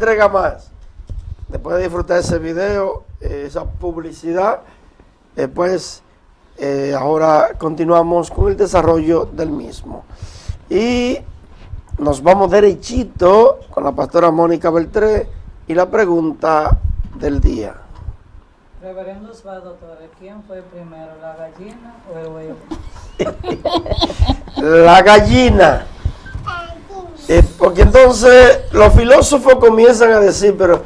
entrega más. Después de disfrutar ese video, esa publicidad, pues ahora continuamos con el desarrollo del mismo. Y nos vamos derechito con la pastora Mónica Beltré y la pregunta del día. Reverendo Osvaldo Torres, ¿quién fue primero, la gallina o el huevo? La gallina. Porque entonces los filósofos comienzan a decir, pero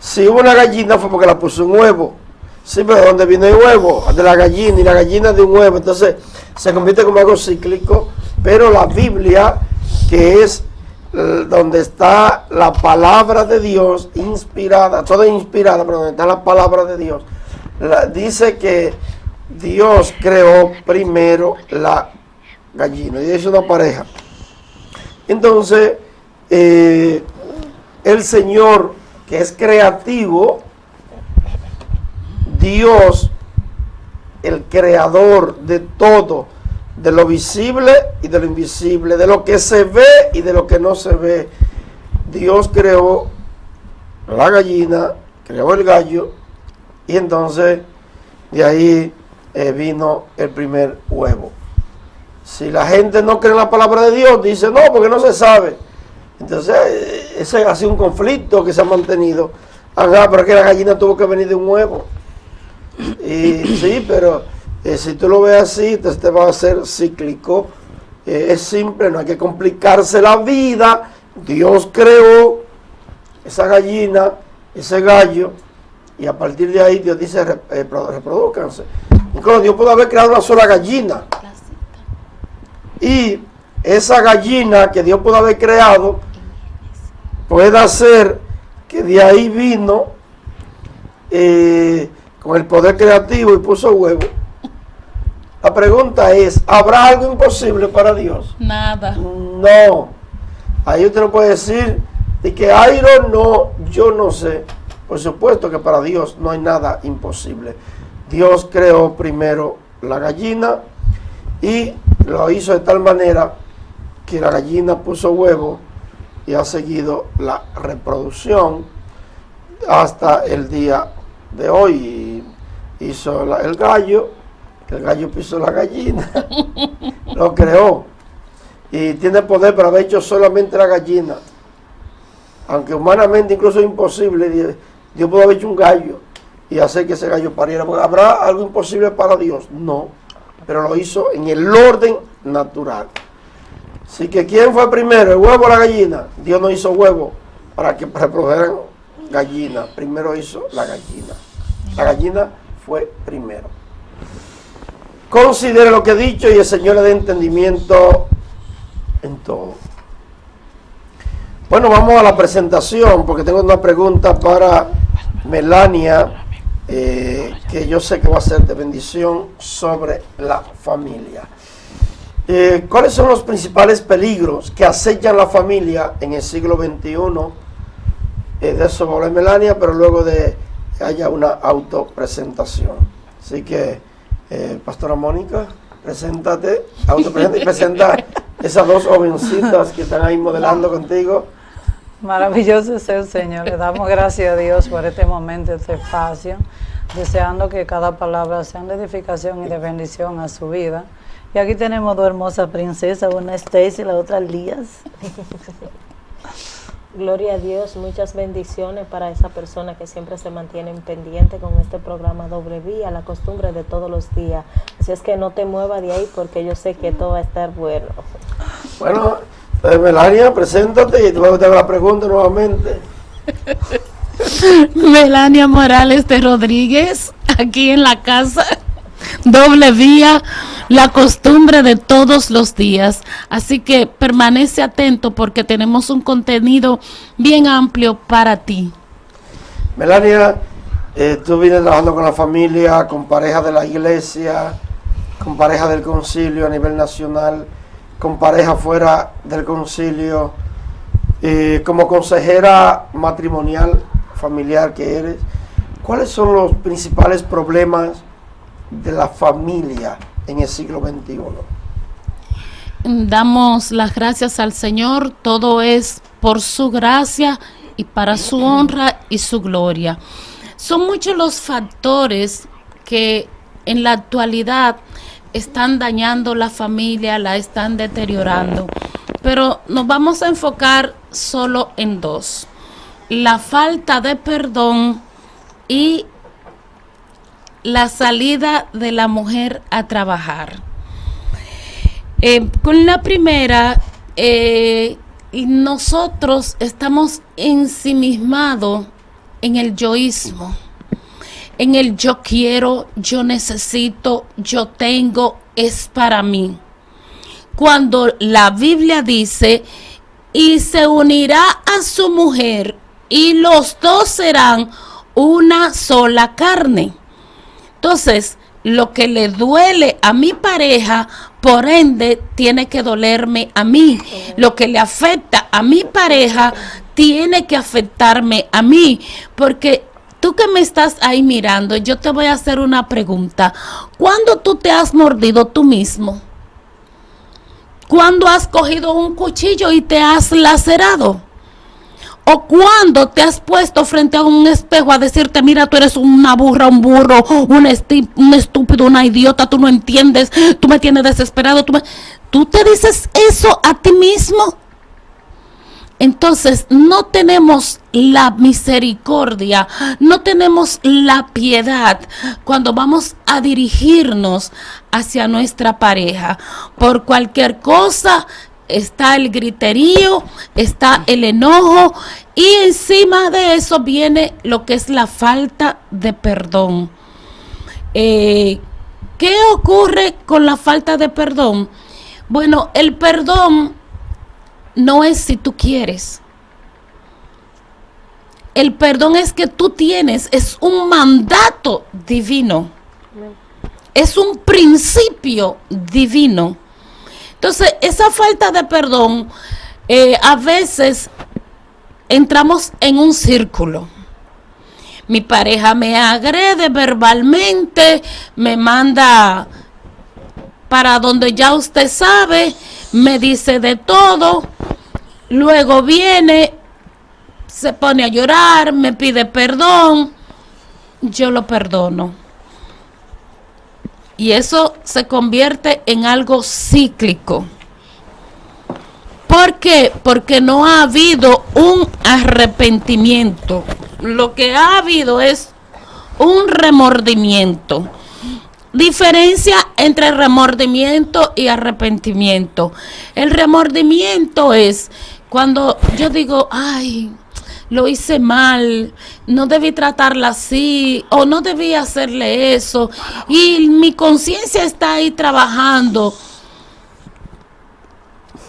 si hubo una gallina fue porque la puso un huevo. Sí, pero ¿de dónde vino el huevo? De la gallina, y la gallina de un huevo. Entonces se convierte como algo cíclico. Pero la Biblia, que es donde está la palabra de Dios inspirada, toda inspirada, pero donde está la palabra de Dios, dice que Dios creó primero la gallina. Y es una pareja. Entonces, el Señor, que es creativo, Dios, el creador de todo, de lo visible y de lo invisible, de lo que se ve y de lo que no se ve, Dios creó la gallina, creó el gallo, y entonces de ahí vino el primer huevo. Si la gente no cree en la palabra de Dios, dice no, porque no se sabe. Entonces, ese ha sido un conflicto que se ha mantenido. Ajá, pero que la gallina tuvo que venir de un huevo. Y sí, pero si tú lo ves así, entonces te va a ser cíclico. Es simple, no hay que complicarse la vida. Dios creó esa gallina, ese gallo, y a partir de ahí Dios dice reproduzcanse. Incluso Dios puede haber creado una sola gallina. Y esa gallina que Dios puede haber creado puede hacer que de ahí vino con el poder creativo y puso huevo. La pregunta es, ¿habrá algo imposible para Dios? Nada. No. Ahí usted no puede decir de que Airo no, yo no sé. Por supuesto que para Dios no hay nada imposible. Dios creó primero la gallina y lo hizo de tal manera que la gallina puso huevo y ha seguido la reproducción hasta el día de hoy. Hizo el gallo puso la gallina, lo creó y tiene poder para haber hecho solamente la gallina, aunque humanamente incluso es imposible. Dios pudo haber hecho un gallo y hacer que ese gallo pariera. ¿Habrá algo imposible para Dios? No, pero lo hizo en el orden natural. Así que ¿quién fue primero, el huevo o la gallina? Dios no hizo huevo para que reprodujeran gallina, primero hizo la gallina. La gallina fue primero. Considere lo que he dicho y el Señor le dé entendimiento en todo. Bueno, vamos a la presentación porque tengo una pregunta para Melania, que yo sé que va a ser de bendición sobre la familia. ¿Cuáles son los principales peligros que acechan la familia en el siglo XXI? De eso va a hablar Melania, pero luego de que haya una autopresentación. Así que, Pastora Mónica, preséntate, autopresenta y presenta esas dos jovencitas que están ahí modelando contigo. Maravilloso es el Señor. Le damos gracias a Dios por este momento, este espacio, deseando que cada palabra sea de edificación y de bendición a su vida. Y aquí tenemos dos hermosas princesas, una Stacy y la otra Lías. Gloria a Dios, muchas bendiciones para esa persona que siempre se mantiene pendiente con este programa Doble Vía, la costumbre de todos los días. Así es que no te muevas de ahí porque yo sé que todo va a estar bueno. Bueno, Melania, preséntate y luego te hago la pregunta nuevamente. Melania Morales de Rodríguez, aquí en la casa. Doble Vía, la costumbre de todos los días. Así que permanece atento porque tenemos un contenido bien amplio para ti. Melania, tú vienes trabajando con la familia, con parejas de la iglesia, con parejas del concilio a nivel nacional, con parejas fuera del concilio, como consejera matrimonial, familiar que eres. ¿Cuáles son los principales problemas de la familia en el siglo XXI? Damos las gracias al Señor, todo es por su gracia y para su honra y su gloria. Son muchos los factores que en la actualidad están dañando la familia, la están deteriorando, pero nos vamos a enfocar solo en dos: la falta de perdón y la salida de la mujer a trabajar. Con la primera, nosotros estamos ensimismados en el yoísmo, en el yo quiero, yo necesito, yo tengo, es para mí. Cuando la Biblia dice, y se unirá a su mujer, y los dos serán una sola carne. Entonces, lo que le duele a mi pareja, por ende, tiene que dolerme a mí. Lo que le afecta a mi pareja, tiene que afectarme a mí. Porque tú que me estás ahí mirando, yo te voy a hacer una pregunta. ¿Cuándo tú te has mordido tú mismo? ¿Cuándo has cogido un cuchillo y te has lacerado? ¿O cuando te has puesto frente a un espejo a decirte, mira, tú eres una burra, un burro, un estúpido, una idiota, tú no entiendes, tú me tienes desesperado, tú te dices eso a ti mismo? Entonces no tenemos la misericordia, no tenemos la piedad cuando vamos a dirigirnos hacia nuestra pareja. Por cualquier cosa está el griterío, está el enojo, y encima de eso viene lo que es la falta de perdón. ¿Qué ocurre con la falta de perdón? Bueno, el perdón no es si tú quieres. El perdón es que tú tienes, es un mandato divino. Es un principio divino. Entonces, esa falta de perdón, a veces entramos en un círculo. Mi pareja me agrede verbalmente, me manda para donde ya usted sabe, me dice de todo, luego viene, se pone a llorar, me pide perdón, yo lo perdono. Y eso se convierte en algo cíclico. ¿Por qué? Porque no ha habido un arrepentimiento. Lo que ha habido es un remordimiento. Diferencia entre remordimiento y arrepentimiento. El remordimiento es cuando yo digo, ay, lo hice mal, no debí tratarla así, o no debí hacerle eso, y mi conciencia está ahí trabajando,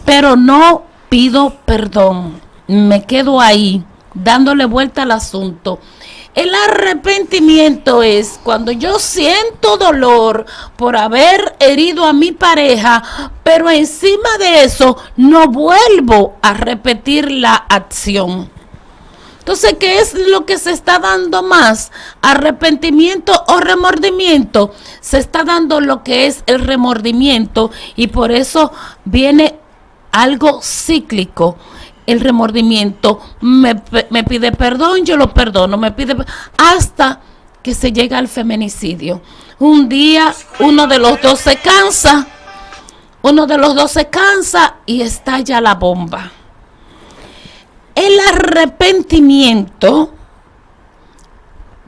pero no pido perdón, me quedo ahí, dándole vuelta al asunto. El arrepentimiento es cuando yo siento dolor por haber herido a mi pareja, pero encima de eso no vuelvo a repetir la acción. Entonces, ¿qué es lo que se está dando más? ¿Arrepentimiento o remordimiento? Se está dando lo que es el remordimiento, y por eso viene algo cíclico. El remordimiento me pide perdón, yo lo perdono, me pide hasta que se llega al feminicidio. Un día uno de los dos se cansa y estalla la bomba. El arrepentimiento,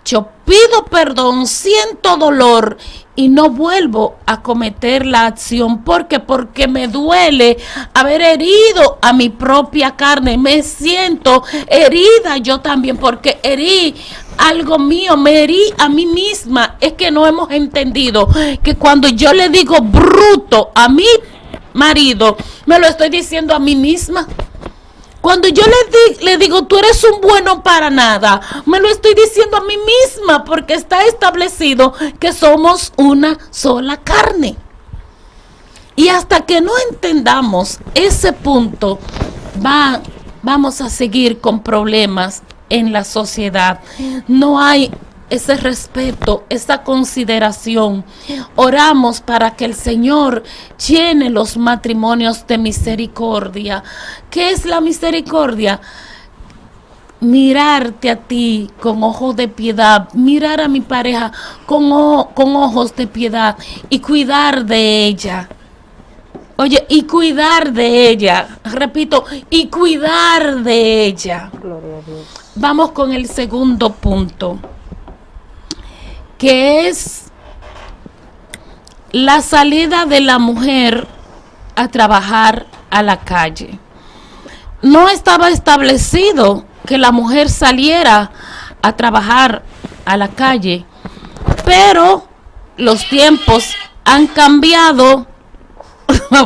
yo pido perdón, siento dolor y no vuelvo a cometer la acción. ¿Por qué? Porque me duele haber herido a mi propia carne. Me siento herida yo también porque herí algo mío, me herí a mí misma. Es que no hemos entendido que cuando yo le digo bruto a mi marido, me lo estoy diciendo a mí misma. Cuando yo le digo, tú eres un bueno para nada, me lo estoy diciendo a mí misma, porque está establecido que somos una sola carne. Y hasta que no entendamos ese punto, vamos a seguir con problemas en la sociedad. No hay ese respeto, esa consideración. Oramos para que el Señor llene los matrimonios de misericordia. ¿Qué es la misericordia? mirarte a ti con ojos de piedad, mirar a mi pareja con ojos de piedad y cuidar de ella. Oye, y cuidar de ella, repito, y cuidar de ella. Gloria a Dios. Vamos con el segundo punto, que es la salida de la mujer a trabajar a la calle. No estaba establecido que la mujer saliera a trabajar a la calle, pero los tiempos han cambiado.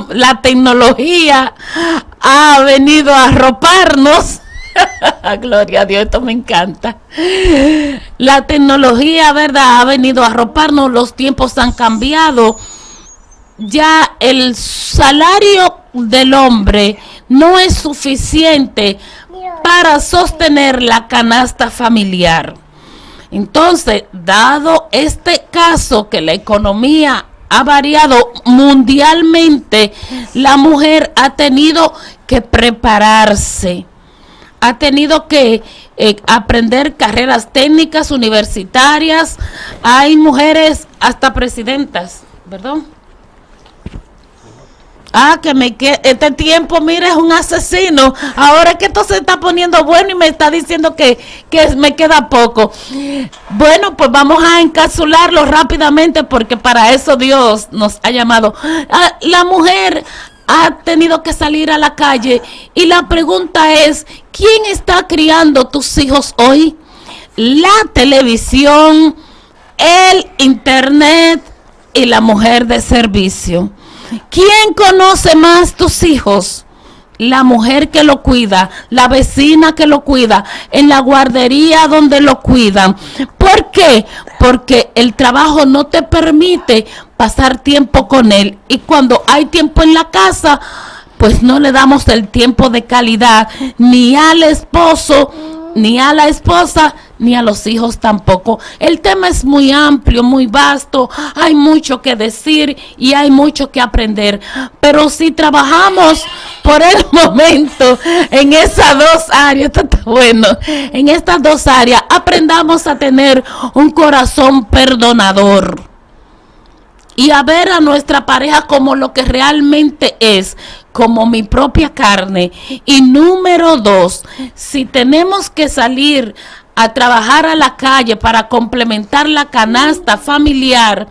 La tecnología ha venido a arroparnos. Gloria a Dios, esto me encanta. La tecnología, ¿verdad?, ha venido a arroparnos, los tiempos han cambiado. Ya el salario del hombre no es suficiente para sostener la canasta familiar. Entonces, dado este caso que la economía ha variado mundialmente, la mujer ha tenido que prepararse, ha tenido que aprender carreras técnicas universitarias. Hay mujeres hasta presidentas, ¿verdad? Este tiempo, mire, es un asesino. Ahora es que esto se está poniendo bueno y me está diciendo que me queda poco. Bueno, pues vamos a encapsularlo rápidamente porque para eso Dios nos ha llamado. La mujer ha tenido que salir a la calle y la pregunta es, ¿quién está criando tus hijos hoy? La televisión, el internet y la mujer de servicio. ¿Quién conoce más tus hijos? La mujer que lo cuida, la vecina que lo cuida, en la guardería donde lo cuidan. ¿Por qué? Porque el trabajo no te permite pasar tiempo con él. Y cuando hay tiempo en la casa, pues no le damos el tiempo de calidad ni al esposo, ni a la esposa, ni a los hijos tampoco. El tema es muy amplio, muy vasto, hay mucho que decir y hay mucho que aprender, pero si trabajamos por el momento en esas dos áreas, esto está bueno, en estas dos áreas, aprendamos a tener un corazón perdonador y a ver a nuestra pareja como lo que realmente es, como mi propia carne. Y número 2, si tenemos que salir a trabajar a la calle para complementar la canasta familiar,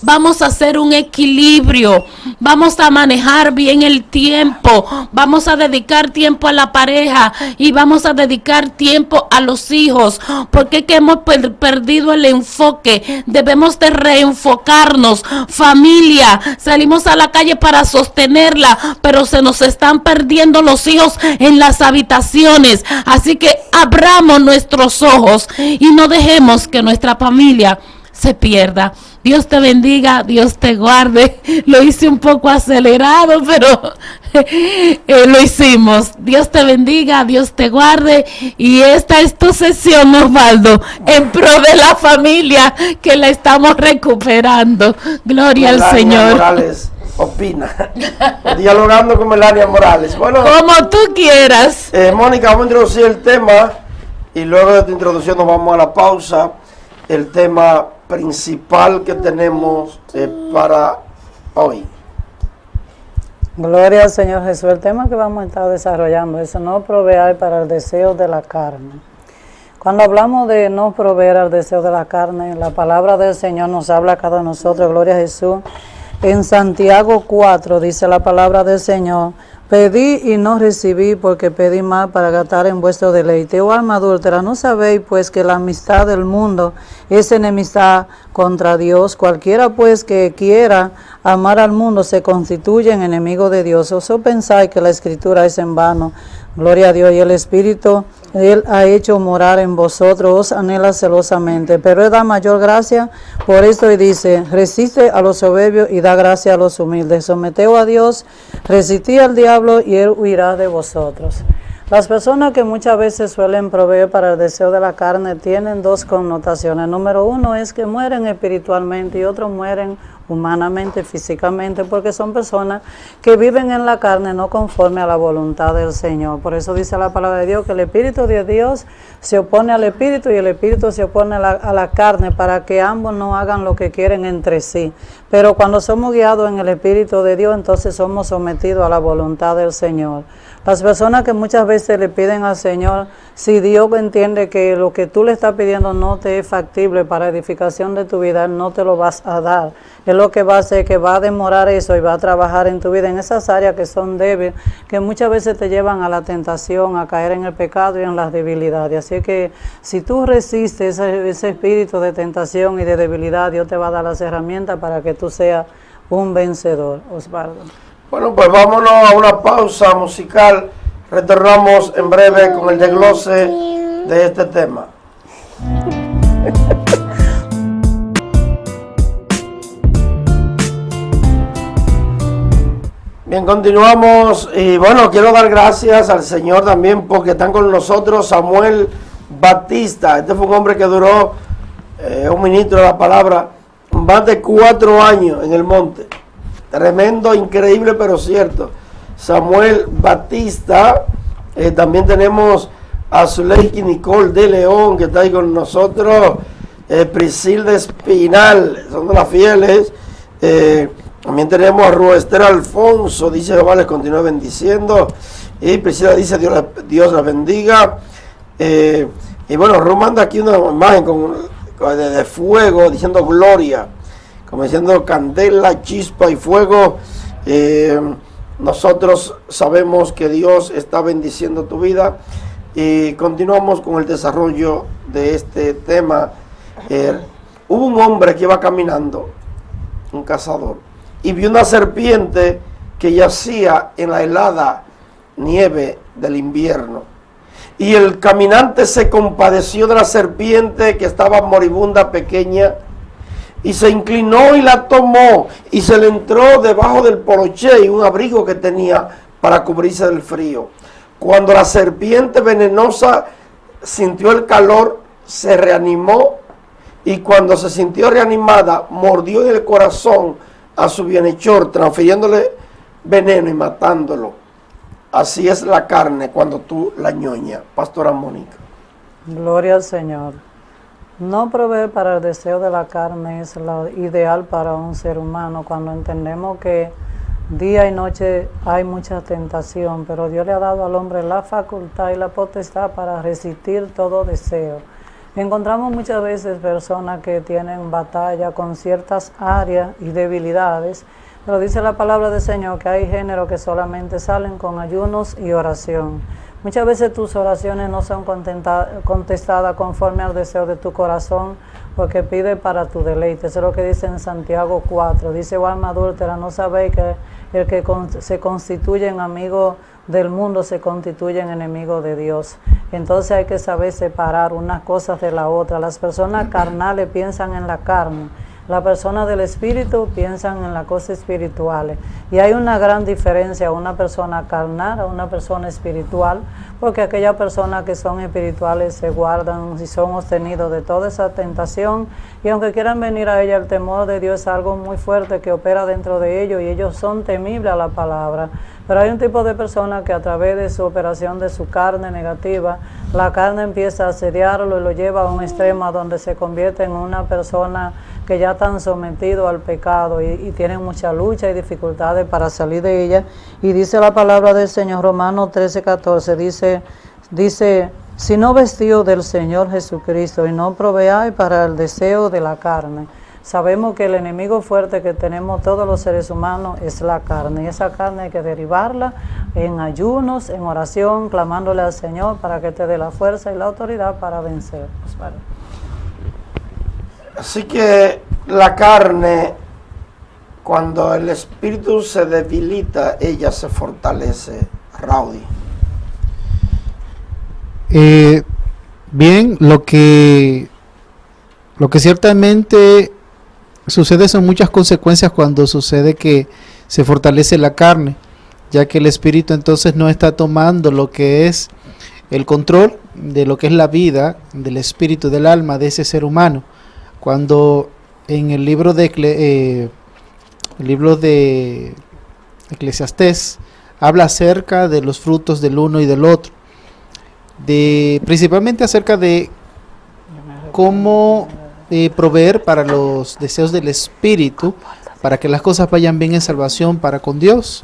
vamos a hacer un equilibrio, vamos a manejar bien el tiempo, vamos a dedicar tiempo a la pareja y vamos a dedicar tiempo a los hijos, porque es que hemos perdido el enfoque, debemos de reenfocarnos. Familia, salimos a la calle para sostenerla, pero se nos están perdiendo los hijos en las habitaciones, así que abramos nuestros ojos y no dejemos que nuestra familia se pierda. Dios te bendiga, Dios te guarde. Lo hice un poco acelerado, pero lo hicimos. Dios te bendiga, Dios te guarde. Y esta es tu sesión, Osvaldo, en pro de la familia que la estamos recuperando. Gloria al Señor. Morales opina. Dialogando con Melania Morales. Bueno, como tú quieras. Mónica, vamos a introducir el tema y luego de tu introducción nos vamos a la pausa. El tema principal que tenemos para hoy. Gloria al Señor Jesús. El tema que vamos a estar desarrollando es no proveer para el deseo de la carne. Cuando hablamos de no proveer al deseo de la carne, la palabra del Señor nos habla a cada nosotros. Gloria a Jesús. En Santiago 4 dice la palabra del Señor: pedí y no recibí, porque pedí mal para gastar en vuestro deleite. Oh alma adúltera, ¿no sabéis pues que la amistad del mundo es enemistad contra Dios? Cualquiera pues que quiera amar al mundo se constituye en enemigo de Dios. ¿O pensáis que la Escritura es en vano? Gloria a Dios. Y el Espíritu Él ha hecho morar en vosotros, os anhela celosamente, pero Él da mayor gracia. Por esto y dice: resiste a los soberbios y da gracia a los humildes. Someteos a Dios, resistid al diablo y Él huirá de vosotros. Las personas que muchas veces suelen proveer para el deseo de la carne tienen dos connotaciones. Número 1 es que mueren espiritualmente y otros mueren humanamente, físicamente, porque son personas que viven en la carne no conforme a la voluntad del Señor. Por eso dice la palabra de Dios que el Espíritu de Dios se opone al Espíritu y el Espíritu se opone a la carne, para que ambos no hagan lo que quieren entre sí. Pero cuando somos guiados en el Espíritu de Dios, entonces somos sometidos a la voluntad del Señor. Las personas que muchas veces le piden al Señor, si Dios entiende que lo que tú le estás pidiendo no te es factible para edificación de tu vida, no te lo vas a dar. Es lo que va a hacer, que va a demorar eso y va a trabajar en tu vida, en esas áreas que son débiles, que muchas veces te llevan a la tentación, a caer en el pecado y en las debilidades. Así que si tú resistes ese espíritu de tentación y de debilidad, Dios te va a dar las herramientas para que tú seas un vencedor. Osvaldo. Bueno, pues vámonos a una pausa musical. Retornamos en breve con el desglose de este tema. Bien, continuamos y bueno, quiero dar gracias al Señor también porque están con nosotros Samuel Batista. Este fue un hombre que duró, un ministro de la palabra, más de 4 años en el monte. Tremendo, increíble, pero cierto. Samuel Batista. También tenemos a Zuleiki Nicole de León, que está ahí con nosotros. Priscilda Espinal, son de las fieles. También tenemos a Ruester Alfonso, dice Jehová les continúe bendiciendo. Y Priscila dice Dios la bendiga. Y bueno, Ru manda aquí una imagen de fuego, diciendo gloria, como diciendo candela, chispa y fuego. Nosotros sabemos que Dios está bendiciendo tu vida y continuamos con el desarrollo de este tema. Hubo un hombre que iba caminando, un cazador, y vio una serpiente que yacía en la helada nieve del invierno. Y el caminante se compadeció de la serpiente que estaba moribunda, pequeña, y se inclinó y la tomó y se le entró debajo del poloché y un abrigo que tenía para cubrirse del frío. Cuando la serpiente venenosa sintió el calor, se reanimó y cuando se sintió reanimada, mordió en el corazón a su bienhechor, transfiriéndole veneno y matándolo. Así es la carne cuando tú la ñoñas. Pastora Mónica. Gloria al Señor. No proveer para el deseo de la carne es lo ideal para un ser humano cuando entendemos que día y noche hay mucha tentación, pero Dios le ha dado al hombre la facultad y la potestad para resistir todo deseo. Encontramos muchas veces personas que tienen batalla con ciertas áreas y debilidades, pero dice la palabra del Señor que hay géneros que solamente salen con ayunos y oración. Muchas veces tus oraciones no son contestadas conforme al deseo de tu corazón, porque pide para tu deleite. Eso es lo que dice en Santiago 4. Dice, oh alma adúltera, ¿no sabéis que el que se constituye en amigo del mundo se constituye en enemigo de Dios? Entonces hay que saber separar unas cosas de la otra. Las personas carnales piensan en la carne. Las personas del espíritu piensan en las cosas espirituales. Y hay una gran diferencia a una persona carnal a una persona espiritual, porque aquellas personas que son espirituales se guardan y son obtenidos de toda esa tentación. Y aunque quieran venir a ella, el temor de Dios es algo muy fuerte que opera dentro de ellos y ellos son temibles a la palabra. Pero hay un tipo de persona que a través de su operación de su carne negativa, la carne empieza a asediarlo y lo lleva a un extremo a donde se convierte en una persona que ya están sometidos al pecado y tienen mucha lucha y dificultades para salir de ella. Y dice la palabra del Señor, Romanos 13:14, dice, si no vestido del Señor Jesucristo y no proveáis para el deseo de la carne. Sabemos que el enemigo fuerte que tenemos todos los seres humanos es la carne. Y esa carne hay que derivarla en ayunos, en oración, clamándole al Señor para que te dé la fuerza y la autoridad para vencer. Vale. Así que la carne, cuando el espíritu se debilita, ella se fortalece. Raudy. Bien, lo que ciertamente sucede son muchas consecuencias cuando sucede que se fortalece la carne, ya que el espíritu entonces no está tomando lo que es el control de lo que es la vida del espíritu, del alma de ese ser humano. Cuando en el libro de el libro de Eclesiastés, habla acerca de los frutos del uno y del otro, principalmente acerca de cómo proveer para los deseos del espíritu, para que las cosas vayan bien en salvación para con Dios.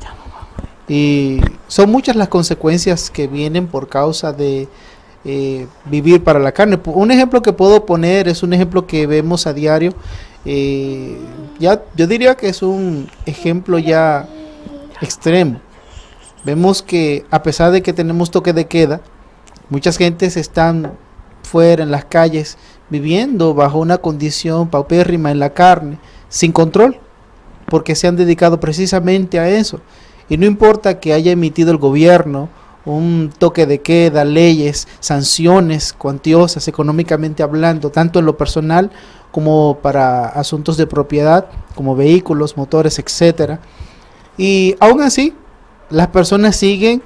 Y son muchas las consecuencias que vienen por causa de vivir para la carne. Un ejemplo que puedo poner es un ejemplo que vemos a diario. Ya yo diría que es un ejemplo ya extremo. Vemos que a pesar de que tenemos toque de queda, muchas gentes están fuera en las calles viviendo bajo una condición paupérrima en la carne, sin control, porque se han dedicado precisamente a eso. Y no importa que haya emitido el gobierno un toque de queda, leyes, sanciones cuantiosas económicamente hablando, tanto en lo personal como para asuntos de propiedad, como vehículos, motores, etcétera. Y aún así, las personas siguen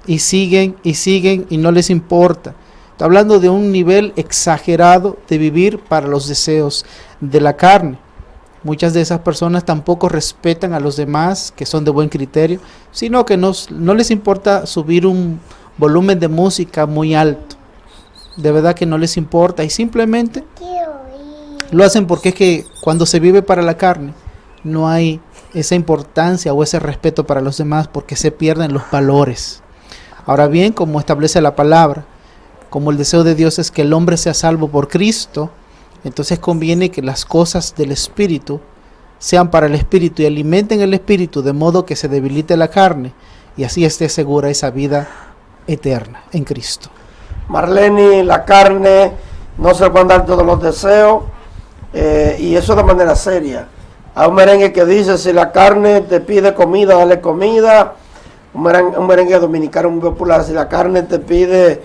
y siguen y siguen y no les importa. Estoy hablando de un nivel exagerado de vivir para los deseos de la carne. Muchas de esas personas tampoco respetan a los demás que son de buen criterio, sino que no les importa subir un volumen de música muy alto. De verdad que no les importa y simplemente lo hacen porque es que cuando se vive para la carne no hay esa importancia o ese respeto para los demás, porque se pierden los valores. Ahora bien, como establece la palabra, como el deseo de Dios es que el hombre sea salvo por Cristo, entonces conviene que las cosas del espíritu sean para el espíritu y alimenten el espíritu, de modo que se debilite la carne y así esté segura esa vida eterna en Cristo. Marlene, la carne no se le pueden dar todos los deseos, y eso de manera seria. Hay un merengue que dice: si la carne te pide comida, dale comida. Un merengue dominicano muy popular: si la carne te pide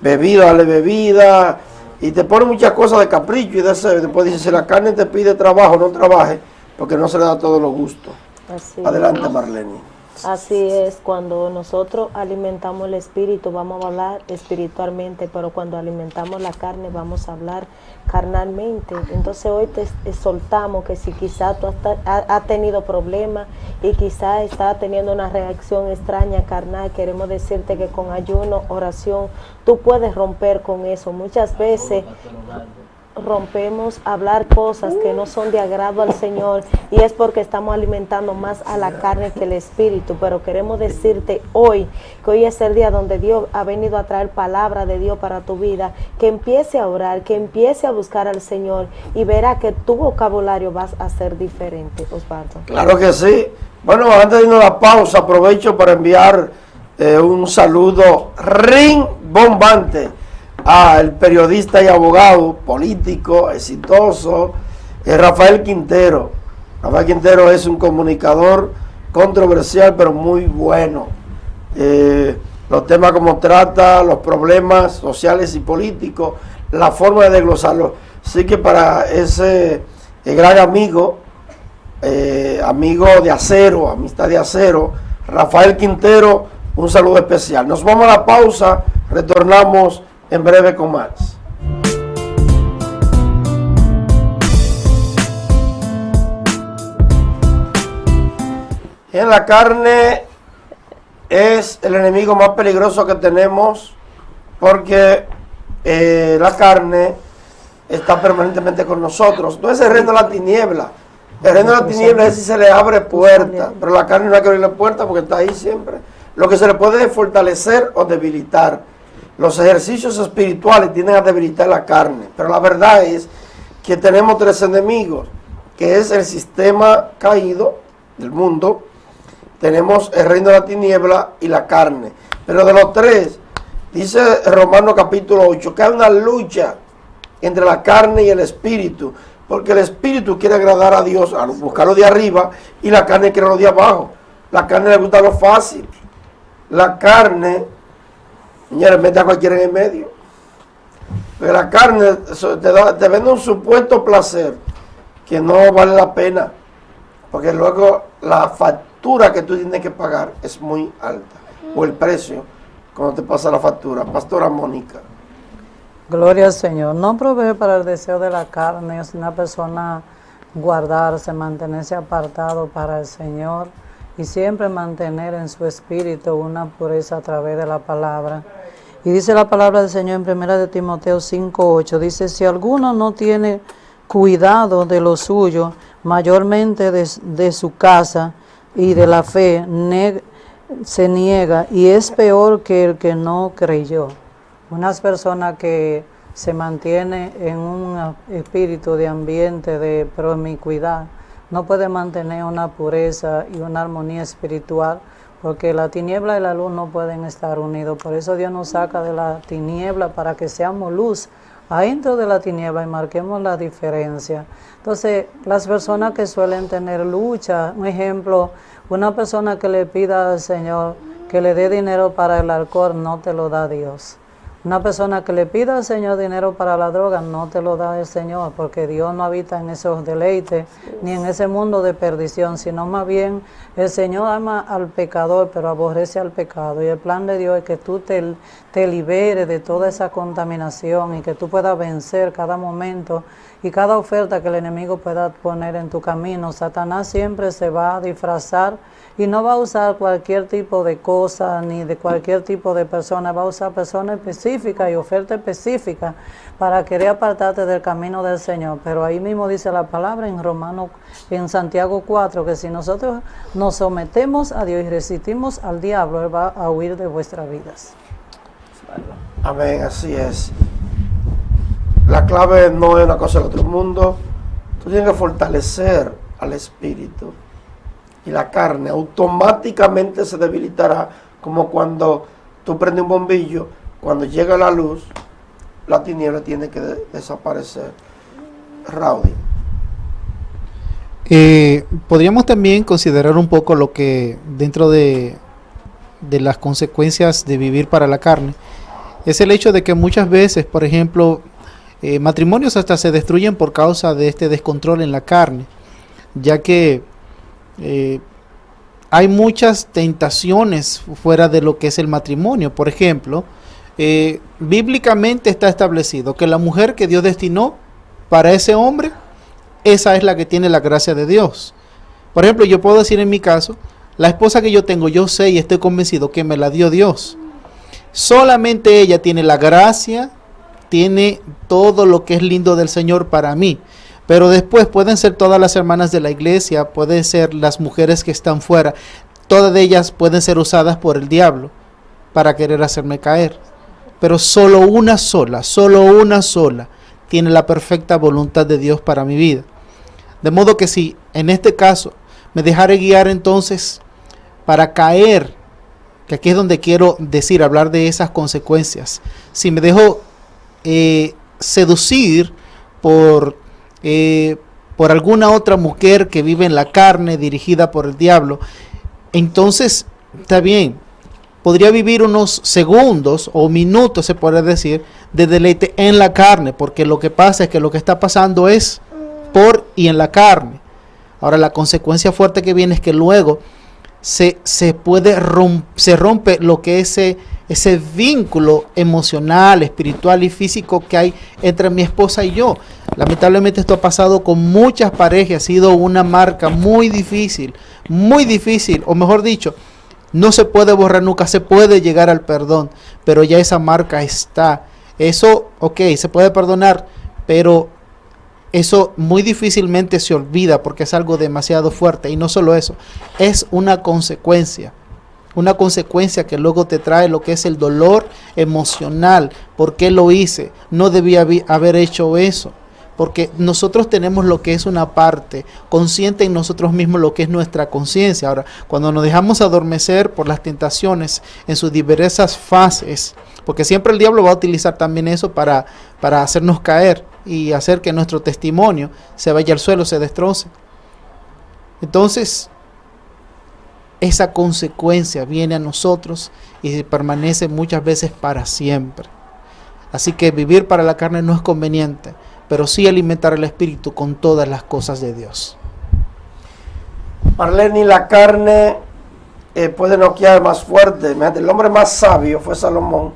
bebida, dale bebida. Y te pone muchas cosas de capricho y deseo. Y después dice: si la carne te pide trabajo, no trabaje, porque no se le da todos los gustos. Así Adelante, es. Marlene. Así es, cuando nosotros alimentamos el espíritu vamos a hablar espiritualmente, pero cuando alimentamos la carne vamos a hablar carnalmente. Entonces hoy te soltamos que si quizá tú has tenido problemas y quizá estás teniendo una reacción extraña carnal, queremos decirte que con ayuno, oración, tú puedes romper con eso. Muchas veces rompemos hablar cosas que no son de agrado al Señor y es porque estamos alimentando más a la carne que el espíritu. Pero queremos decirte hoy que hoy es el día donde Dios ha venido a traer palabra de Dios para tu vida, que empiece a orar, que empiece a buscar al Señor y verá que tu vocabulario va a ser diferente. Osvaldo. Claro que sí. Bueno, antes de irnos a la pausa, aprovecho para enviar un saludo rimbombante al periodista y abogado político exitoso Rafael Quintero. Rafael Quintero es un comunicador controversial pero muy bueno. Los temas como trata, los problemas sociales y políticos, la forma de desglosarlos. Así que para ese gran amigo, amigo de acero, amistad de acero, Rafael Quintero, un saludo especial. Nos vamos a la pausa, retornamos en breve con más. En la carne es el enemigo más peligroso que tenemos, porque la carne está permanentemente con nosotros. No es el reino de la tiniebla. El reino de la tiniebla es si se le abre puerta, pero la carne no hay que abrirle puerta porque está ahí siempre. Lo que se le puede fortalecer o debilitar. Los ejercicios espirituales tienden a debilitar la carne, pero la verdad es que tenemos tres enemigos, que es el sistema caído del mundo, tenemos el reino de la tiniebla y la carne. Pero de los tres, dice Romanos capítulo 8, que hay una lucha entre la carne y el espíritu, porque el espíritu quiere agradar a Dios, a buscarlo de arriba, y la carne quiere lo de abajo. La carne le gusta lo fácil. La carne, señores, mete a cualquiera en el medio. Porque la carne te vende un supuesto placer que no vale la pena, porque luego la factura que tú tienes que pagar es muy alta, o el precio cuando te pasa la factura. Pastora Mónica. Gloria al Señor. No provee para el deseo de la carne. Es una persona guardarse, mantenerse apartado para el Señor y siempre mantener en su espíritu una pureza a través de la palabra. Y dice la palabra del Señor en 1 de Timoteo 5:8, dice, si alguno no tiene cuidado de lo suyo, mayormente de su casa y de la fe, se niega y es peor que el que no creyó. Unas personas que se mantienen en un espíritu de ambiente de promiscuidad no pueden mantener una pureza y una armonía espiritual, porque la tiniebla y la luz no pueden estar unidos. Por eso Dios nos saca de la tiniebla para que seamos luz adentro de la tiniebla y marquemos la diferencia. Entonces, las personas que suelen tener lucha, un ejemplo, una persona que le pida al Señor que le dé dinero para el alcohol, no te lo da Dios. Una persona que le pida al Señor dinero para la droga, no te lo da el Señor, porque Dios no habita en esos deleites, ni en ese mundo de perdición, sino más bien el Señor ama al pecador, pero aborrece al pecado. Y el plan de Dios es que tú te liberes de toda esa contaminación y que tú puedas vencer cada momento y cada oferta que el enemigo pueda poner en tu camino. Satanás siempre se va a disfrazar y no va a usar cualquier tipo de cosa ni de cualquier tipo de persona, va a usar personas específicas y ofertas específicas para querer apartarte del camino del Señor. Pero ahí mismo dice la palabra en Santiago 4, que si nosotros nos sometemos a Dios y resistimos al diablo, Él va a huir de vuestras vidas. Amén, así es. La clave no es una cosa del otro mundo. Tú tienes que fortalecer al espíritu. Y la carne automáticamente se debilitará, como cuando tú prendes un bombillo, cuando llega la luz, la tiniebla tiene que desaparecer. Rowdy. Podríamos también considerar un poco lo que dentro de las consecuencias de vivir para la carne, es el hecho de que muchas veces, por ejemplo, matrimonios hasta se destruyen por causa de este descontrol en la carne, ya que hay muchas tentaciones fuera de lo que es el matrimonio. Por ejemplo, bíblicamente está establecido que la mujer que Dios destinó para ese hombre, esa es la que tiene la gracia de Dios. Por ejemplo, yo puedo decir en mi caso, la esposa que yo tengo, yo sé y estoy convencido que me la dio Dios. Solamente ella tiene la gracia, tiene todo lo que es lindo del Señor para mí. Pero después pueden ser todas las hermanas de la iglesia, pueden ser las mujeres que están fuera, todas ellas pueden ser usadas por el diablo para querer hacerme caer. Pero solo una sola tiene la perfecta voluntad de Dios para mi vida. De modo que si en este caso me dejaré guiar entonces para caer, que aquí es donde quiero hablar de esas consecuencias. Si me dejo seducir por alguna otra mujer que vive en la carne, dirigida por el diablo, entonces está bien, podría vivir unos segundos o minutos, se puede decir, de deleite en la carne, porque lo que pasa es que lo que está pasando es por y en la carne. Ahora la consecuencia fuerte que viene es que luego se rompe lo que es ese vínculo emocional, espiritual y físico que hay entre mi esposa y yo. Lamentablemente esto ha pasado con muchas parejas, ha sido una marca muy difícil, o mejor dicho, no se puede borrar nunca, se puede llegar al perdón, pero ya esa marca está. Eso, se puede perdonar, pero eso muy difícilmente se olvida porque es algo demasiado fuerte. Y no solo eso, es una consecuencia que luego te trae lo que es el dolor emocional. ¿Por qué lo hice? No debía haber hecho eso. Porque nosotros tenemos lo que es una parte consciente en nosotros mismos, lo que es nuestra conciencia. Ahora, cuando nos dejamos adormecer por las tentaciones en sus diversas fases, porque siempre el diablo va a utilizar también eso para hacernos caer y hacer que nuestro testimonio se vaya al suelo, se destroce. Entonces, esa consecuencia viene a nosotros y permanece muchas veces para siempre. Así que vivir para la carne no es conveniente, pero sí alimentar el espíritu con todas las cosas de Dios. Marlene, la carne puede noquear más fuerte. El hombre más sabio fue Salomón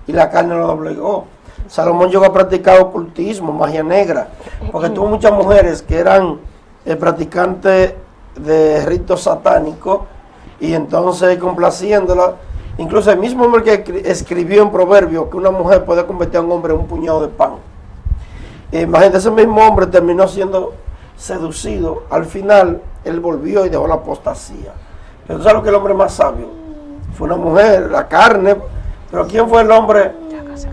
y la carne lo doblegó. Salomón llegó a practicar ocultismo, magia negra, porque tuvo muchas mujeres que eran practicante de ritos satánicos, y entonces complaciéndola. Incluso el mismo hombre que escribió en Proverbios que una mujer puede convertir a un hombre en un puñado de pan. Imagínate, ese mismo hombre terminó siendo seducido. Al final, él volvió y dejó la apostasía. Pero tú sabes lo que es el hombre más sabio. Fue una mujer, la carne. Pero ¿quién fue el hombre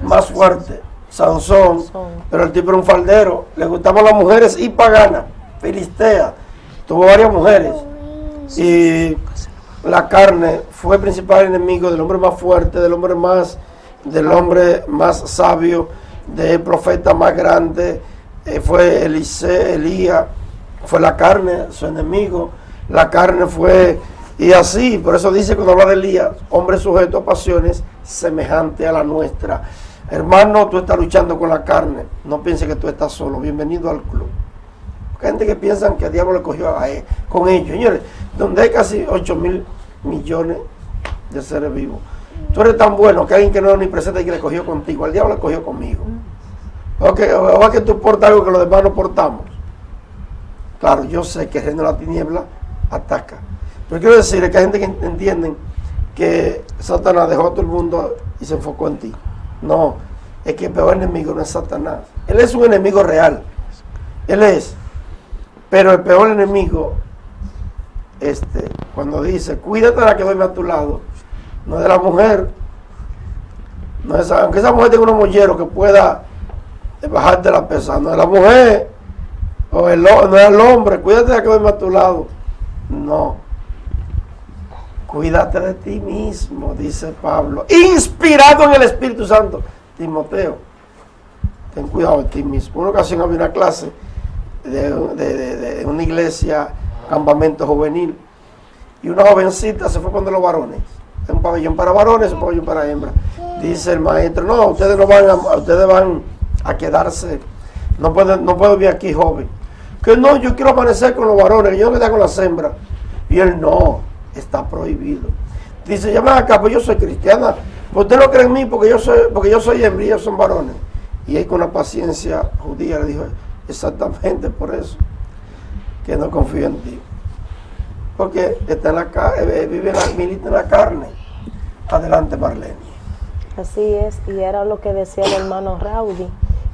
más fuerte? Sansón. Pero el tipo era un faldero. Le gustaban las mujeres y paganas, filisteas. Tuvo varias mujeres. Y la carne fue el principal enemigo del hombre más fuerte, del hombre más sabio, del profeta más grande. Fue Elías, fue la carne, su enemigo. La carne fue, y así, por eso dice cuando habla de Elías, hombre sujeto a pasiones semejante a la nuestra. Hermano, tú estás luchando con la carne, no pienses que tú estás solo. Bienvenido al club. Hay gente que piensa que el diablo le cogió a él, con ellos. Señores, donde hay casi 8.000 millones de seres vivos, tú eres tan bueno que alguien que no es ni presente y que le cogió contigo, el diablo le cogió conmigo. O que tú portas algo que los demás no portamos. Claro, yo sé que el reino de la tiniebla ataca, pero quiero decir que hay gente que entienden que Satanás dejó a todo el mundo y se enfocó en ti. No, es que el peor enemigo no es Satanás. Él es un enemigo real, él es, pero el peor enemigo, cuando dice cuídate de la que duerme a tu lado, no es de la mujer, no es, aunque esa mujer tenga unos molleros que pueda bajarte la pesa, no es la mujer, no es el hombre, cuídate de la que duerme a tu lado, no, cuídate de ti mismo, dice Pablo, inspirado en el Espíritu Santo. Timoteo, ten cuidado de ti mismo. Una ocasión había una clase de una iglesia, campamento juvenil, y una jovencita se fue con los varones, un pabellón para varones, un pabellón para hembras. Dice el maestro, no, ustedes van a quedarse, no puedo vivir aquí, joven. Que no, yo quiero amanecer con los varones, yo no quiero estar con las hembras. Y él, no, está prohibido. Dice, llama acá, pues yo soy cristiana, pues usted no cree en mí porque yo soy hembra y ellos son varones. Y él, con la paciencia judía, le dijo, exactamente por eso que no confío en ti, porque está en milita en la carne. Adelante, Marlene. Así es, y era lo que decía el hermano Raudy,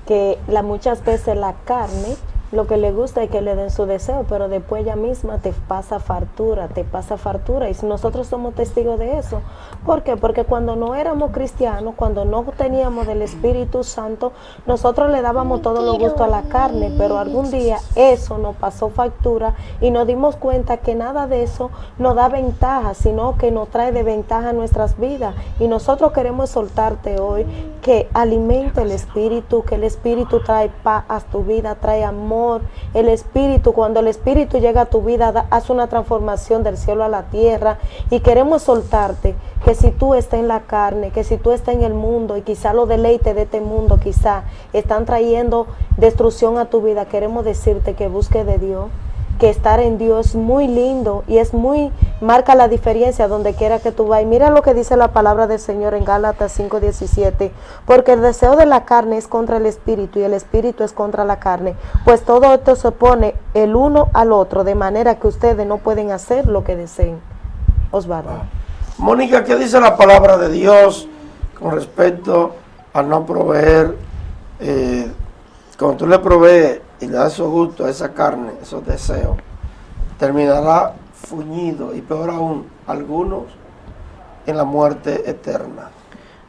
que muchas veces la carne lo que le gusta es que le den su deseo, pero después ella misma te pasa factura, y si nosotros somos testigos de eso. ¿Por qué? Porque cuando no éramos cristianos, cuando no teníamos del Espíritu Santo, nosotros le dábamos todo lo gusto a la carne, pero algún día eso nos pasó factura y nos dimos cuenta que nada de eso nos da ventaja, sino que nos trae de ventaja a nuestras vidas. Y nosotros queremos soltarte hoy que alimente el Espíritu, que el Espíritu trae paz a tu vida, trae amor. El Espíritu, cuando el Espíritu llega a tu vida, hace una transformación del cielo a la tierra. Y queremos soltarte que si tú estás en la carne, que si tú estás en el mundo y quizá los deleites de este mundo quizá están trayendo destrucción a tu vida, queremos decirte que busques de Dios, que estar en Dios es muy lindo y marca la diferencia donde quiera que tú vayas. Y mira lo que dice la palabra del Señor en Gálatas 5:17, porque el deseo de la carne es contra el Espíritu y el Espíritu es contra la carne, pues todo esto se opone el uno al otro, de manera que ustedes no pueden hacer lo que deseen. Osvaldo. Mónica, ¿qué dice la palabra de Dios con respecto a no proveer? Cuando tú le provees y le das su gusto a esa carne, esos deseos, terminará fuñido y peor aún, algunos en la muerte eterna.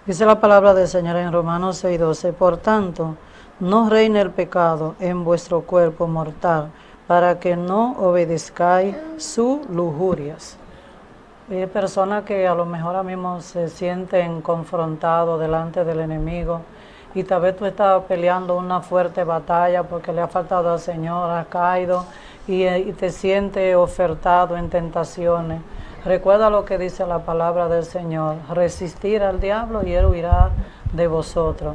Dice la palabra del Señor en Romanos 6:12, por tanto, no reine el pecado en vuestro cuerpo mortal, para que no obedezcáis sus lujurias. Hay personas que a lo mejor ahora mismo se sienten confrontados delante del enemigo, y tal vez tú estás peleando una fuerte batalla porque le ha faltado al Señor, has caído y te sientes ofertado en tentaciones. Recuerda lo que dice la palabra del Señor, resistir al diablo y él huirá de vosotros.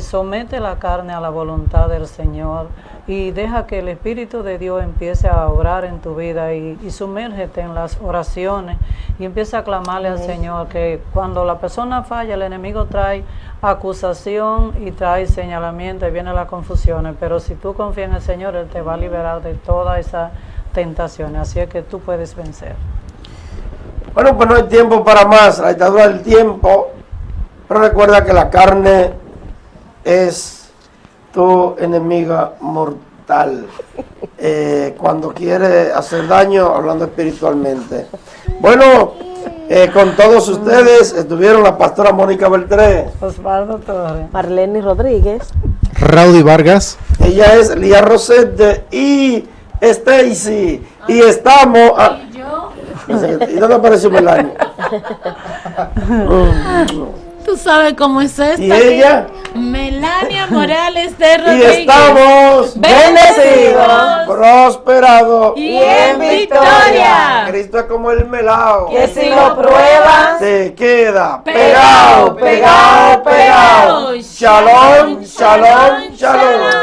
Somete la carne a la voluntad del Señor y deja que el Espíritu de Dios empiece a obrar en tu vida y sumérgete en las oraciones y empieza a clamarle al Señor, que cuando la persona falla, el enemigo trae acusación y trae señalamiento y viene las confusiones, pero si tú confías en el Señor, Él te va a liberar de todas esas tentaciones, así es que tú puedes vencer. Bueno, pues no hay tiempo para más, la dictadura del tiempo, pero recuerda que la carne es tu enemiga mortal cuando quiere hacer daño, hablando espiritualmente. Bueno, con todos ustedes estuvieron la pastora Mónica Beltré, Osvaldo Torres, Marlene Rodríguez, Raudy Vargas. ella es Lía Rosette y Stacy, y estamos... ¿Y dónde apareció Melania? Tú sabes cómo es esta. ¿Y ella? Melania Morales de Y Rodríguez. estamos bendecidos, prosperados y en victoria. Cristo es como el melao, que si lo pruebas, se queda Pegado, pegado, pegado, pegado. pegado. Shalom, shalom, shalom.